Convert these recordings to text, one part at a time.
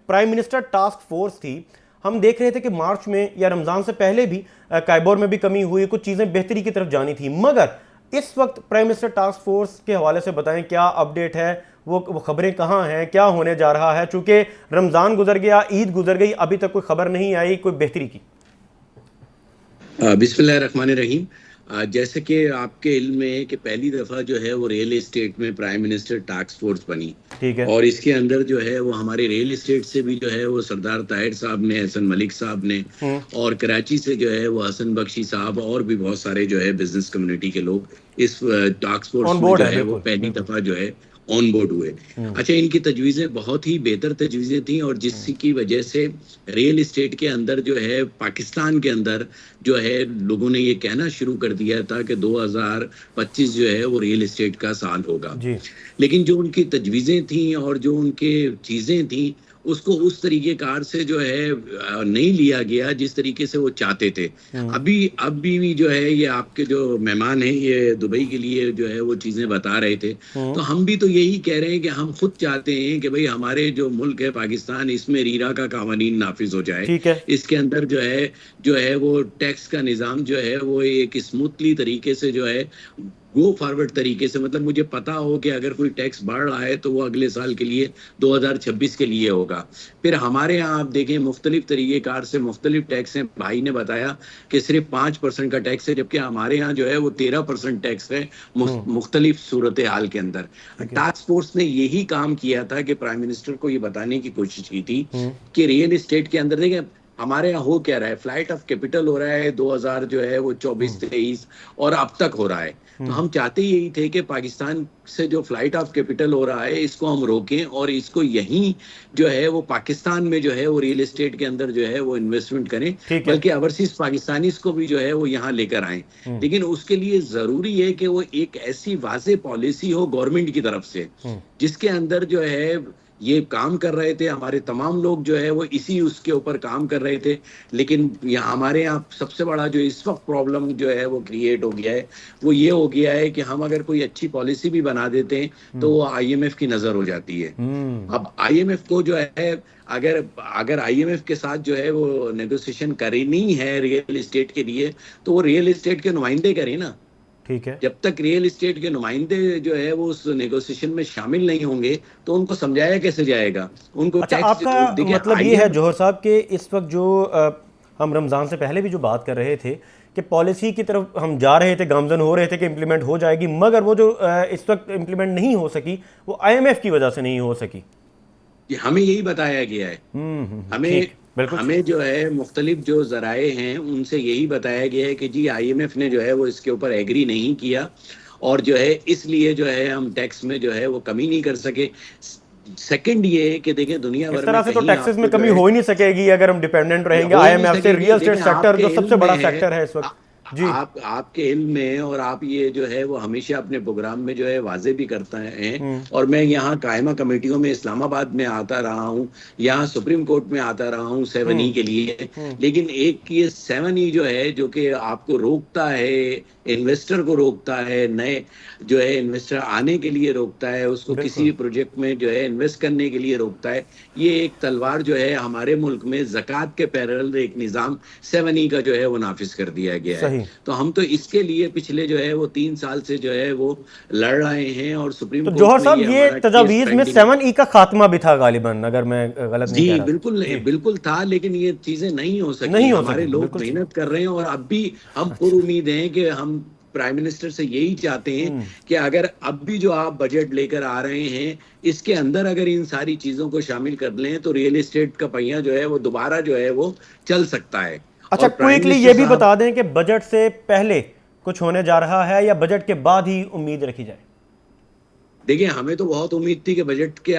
Prime minister task force थी, हम देख रहे थे कि मार्च में या रमज़ान से पहले भी काइबोर में भी कमी हुई, कुछ चीज़ें बेहतरी की तरफ जानी थी, मगर इस वक्त प्राइम मिनिस्टर टास्क फोर्स के हवाले से बताएं क्या अपडेट है, वो खबरें कहाँ हैं, क्या होने जा रहा है? चूंकि रमज़ान गुजर गया, ईद गुजर गई, अभी तक कोई खबर नहीं आई कोई बेहतरी की। बिस्मिल्लाहिर्रहमानिर्रहीम। जैसे कि आपके इल्म में है कि पहली दफ़ा जो है वो रियल एस्टेट में प्राइम मिनिस्टर टास्क फोर्स बनी। ठीक है। और इसके अंदर जो है वो हमारे रियल एस्टेट से भी जो है वो सरदार ताहिर साहब ने, हसन मलिक साहब ने, और कराची से जो है वो हसन बख्शी साहब और भी बहुत सारे जो है बिजनेस कम्युनिटी के लोग इस टास्क फोर्स में जो है वो पहली दफ़ा जो है ऑन बोर्ड हुए। अच्छा, इनकी तजवीज़ें बहुत ही बेहतर तजवीज़ें थी और जिसकी वजह से रियल एस्टेट के अंदर जो है पाकिस्तान के अंदर जो है लोगों ने ये कहना शुरू कर दिया था कि 2025 जो है वो रियल एस्टेट का साल होगा। लेकिन जो उनकी तजवीज़ें थी और जो उनके चीज़ें थी उसको उस तरीके कार से जो है नहीं लिया गया जिस तरीके से वो चाहते थे। अभी भी जो है ये आपके जो मेहमान हैं ये दुबई के लिए जो है वो चीजें बता रहे थे, तो हम भी तो यही कह रहे हैं कि हम खुद चाहते हैं कि भाई हमारे जो मुल्क है पाकिस्तान, इसमें रीरा का कानून नाफिज हो जाए। इसके अंदर जो है वो टैक्स का निज़ाम जो है वो एक स्मूथली तरीके से जो है गो फॉरवर्ड तरीके से, मतलब मुझे पता हो कि अगर कोई टैक्स बढ़ रहा है तो वो अगले साल के लिए 2026 के लिए होगा। फिर हमारे यहाँ आप देखें मुख्तलिफ तरीके कार से मुख्तलिफ टैक्स हैं। भाई ने बताया कि सिर्फ 5% का टैक्स है, जबकि हमारे यहाँ जो है वो 13% टैक्स है मुख्तलिफ सूरत हाल के अंदर। टास्क फोर्स ने यही काम किया था कि प्राइम मिनिस्टर को ये बताने की कोशिश की थी कि रियल एस्टेट के अंदर देखें हमारे यहाँ हो क्या रहा है, फ्लाइट ऑफ कैपिटल हो रहा है 2000 जो है वो 24-23 और अब तक हो रहा है। तो हम चाहते यही थे कि पाकिस्तान से जो फ्लाइट ऑफ कैपिटल हो रहा है इसको हम रोकें और इसको यहीं जो है वो पाकिस्तान में जो है वो रियल एस्टेट के अंदर जो है वो इन्वेस्टमेंट करें, बल्कि ओवरसीज पाकिस्तानी को भी जो है वो यहाँ लेकर आए। लेकिन उसके लिए जरूरी है कि वो एक ऐसी वाज़े पॉलिसी हो गवर्नमेंट की तरफ से जिसके अंदर जो है ये काम कर रहे थे। हमारे तमाम लोग जो है वो इसी उसके ऊपर काम कर रहे थे। लेकिन यहाँ हमारे यहाँ सबसे बड़ा जो इस वक्त प्रॉब्लम जो है वो क्रिएट हो गया है वो ये हो गया है कि हम अगर कोई अच्छी पॉलिसी भी बना देते हैं तो वो आईएमएफ की नजर हो जाती है। अब आईएमएफ को जो है अगर आईएमएफ के साथ जो है वो नेगोशिएशन करनी है रियल एस्टेट के लिए तो वो रियल एस्टेट के नुमाइंदे करें ना। ठीक है। जब तक रियल एस्टेट के नुमाइंदे जो है वो उस नेगोशिएशन में शामिल नहीं होंगे तो उनको समझाया कैसे जाएगा उनको। अच्छा, आपका मतलब ये है जौहर साहब के इस वक्त जो हम रमज़ान से पहले भी जो बात कर रहे थे कि पॉलिसी की तरफ हम जा रहे थे, गामजन हो रहे थे कि इम्प्लीमेंट हो जाएगी, मगर वो जो इस वक्त इम्प्लीमेंट नहीं हो सकी वो आईएमएफ की वजह से नहीं हो सकी। हमें यही बताया गया है। हमें जो है मुख्तलिफ जो जराए हैं उनसे यही बताया गया है कि जी आईएमएफ ने जो है वो इसके ऊपर एग्री नहीं किया और जो है इसलिए जो है हम टैक्स में जो है वो कमी नहीं कर सके। सेकंड ये है कि देखिए दुनिया भर में इस तरह से तो टैक्सेस में कमी हो ही नहीं सकेगी अगर हम डिपेंडेंट रहेंगे आईएमएफ से। रियल एस्टेट सेक्टर जो सबसे बड़ा सेक्टर है इस वक्त जी आपके इल्म में, और आप ये जो है वो हमेशा अपने प्रोग्राम में जो है वाजे भी करता है। और मैं यहाँ कायमा कमेटियों में इस्लामाबाद में आता रहा हूँ, यहाँ सुप्रीम कोर्ट में आता रहा हूँ 7E के लिए। लेकिन एक ये 7E जो है जो कि आपको रोकता है, इन्वेस्टर को रोकता है, नए जो है इन्वेस्टर आने के लिए रोकता है, उसको किसी भी प्रोजेक्ट में जो है इन्वेस्ट करने के लिए रोकता है। ये एक तलवार जो है हमारे मुल्क में ज़कात के पैरेलल एक निज़ाम 7E का जो है वो नाफिज कर दिया गया है। तो हम तो इसके लिए पिछले जो है वो 3 साल से जो है वो लड़ रहे हैं और सुप्रीम कोर्ट जौहर साहब ये तजावीज़ में 7E का खात्मा भी था गालिबन, अगर मैं गलत नहीं कह रहा। बिल्कुल था, लेकिन ये चीजें नहीं हो सकी। हमारे लोग मेहनत कर रहे हैं और अब भी हम पुरुमीद हैं कि हम प्राइम मिनिस्टर से यही चाहते हैं कि अगर अब भी जो आप बजट लेकर आ रहे हैं इसके अंदर अगर इन सारी चीजों को शामिल कर लें तो रियल एस्टेट का पहिया जो है वो दोबारा जो है वो चल सकता है। अच्छा, क्विकली ये भी बता दें कि बजट से पहले कुछ होने जा रहा है या बजट के बाद ही उम्मीद रखी जाए? देखिए हमें तो बहुत उम्मीद थी कि बजट के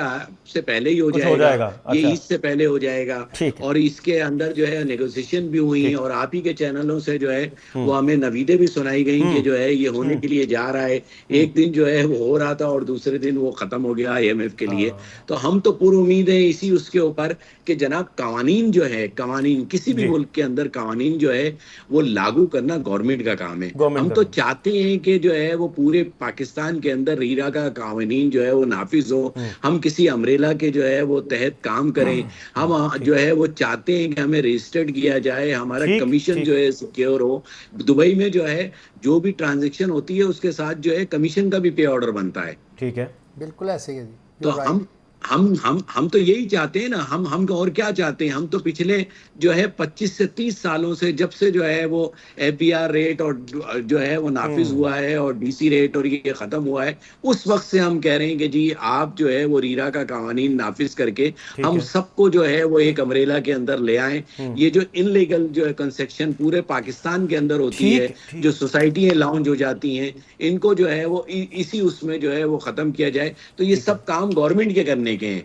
से पहले ही हो जाएगा। ये ईद से पहले हो जाएगा और इसके अंदर जो है नेगोशिएशन भी हुई और आप ही के चैनलों से जो है वो हमें नवीदे भी सुनाई गई कि जो है ये होने के लिए जा रहा है। एक दिन जो है वो हो रहा था और दूसरे दिन वो खत्म हो गया आईएमएफ के लिए। तो हम तो पूरी उम्मीद है इसी उसके ऊपर कि जनाब कवानीन जो है, कवानीन किसी भी मुल्क के अंदर कवानीन जो है वो लागू करना गवर्नमेंट का काम है। हम तो चाहते हैं कि जो है वो पूरे पाकिस्तान के अंदर रीरा का कानून जो है वो नाफिज हो, हम किसी अम्ब्रेला के जो है वो तहत काम करें, हम जो है वो चाहते हैं कि हमें रजिस्टर्ड किया जाए, हमारा ठीक कमीशन ठीक जो है सिक्योर हो। दुबई में जो है जो भी ट्रांजैक्शन होती है उसके साथ जो है कमीशन का भी पे ऑर्डर बनता है। ठीक है। बिल्कुल ऐसे ही है जी, तो you're right. हम तो यही चाहते हैं ना, हम और क्या चाहते हैं, हम तो पिछले जो है 25 से 30 सालों से, जब से जो है वो एफबीआर रेट और जो है वो नाफिज हुआ है और डीसी रेट और ये खत्म हुआ है, उस वक्त से हम कह रहे हैं कि जी आप जो है वो रीरा का कानून नाफिज करके हम है। सबको जो है वो एक अम्ब्रेला के अंदर ले आए। ये जो इनलीगल जो है कंस्ट्रक्शन पूरे पाकिस्तान के अंदर होती है, ठीक। जो सोसाइटियां लॉन्च हो जाती हैं, इनको जो है वो इसी उसमें जो है वो खत्म किया जाए। तो ये सब काम गवर्नमेंट के करने के हैं।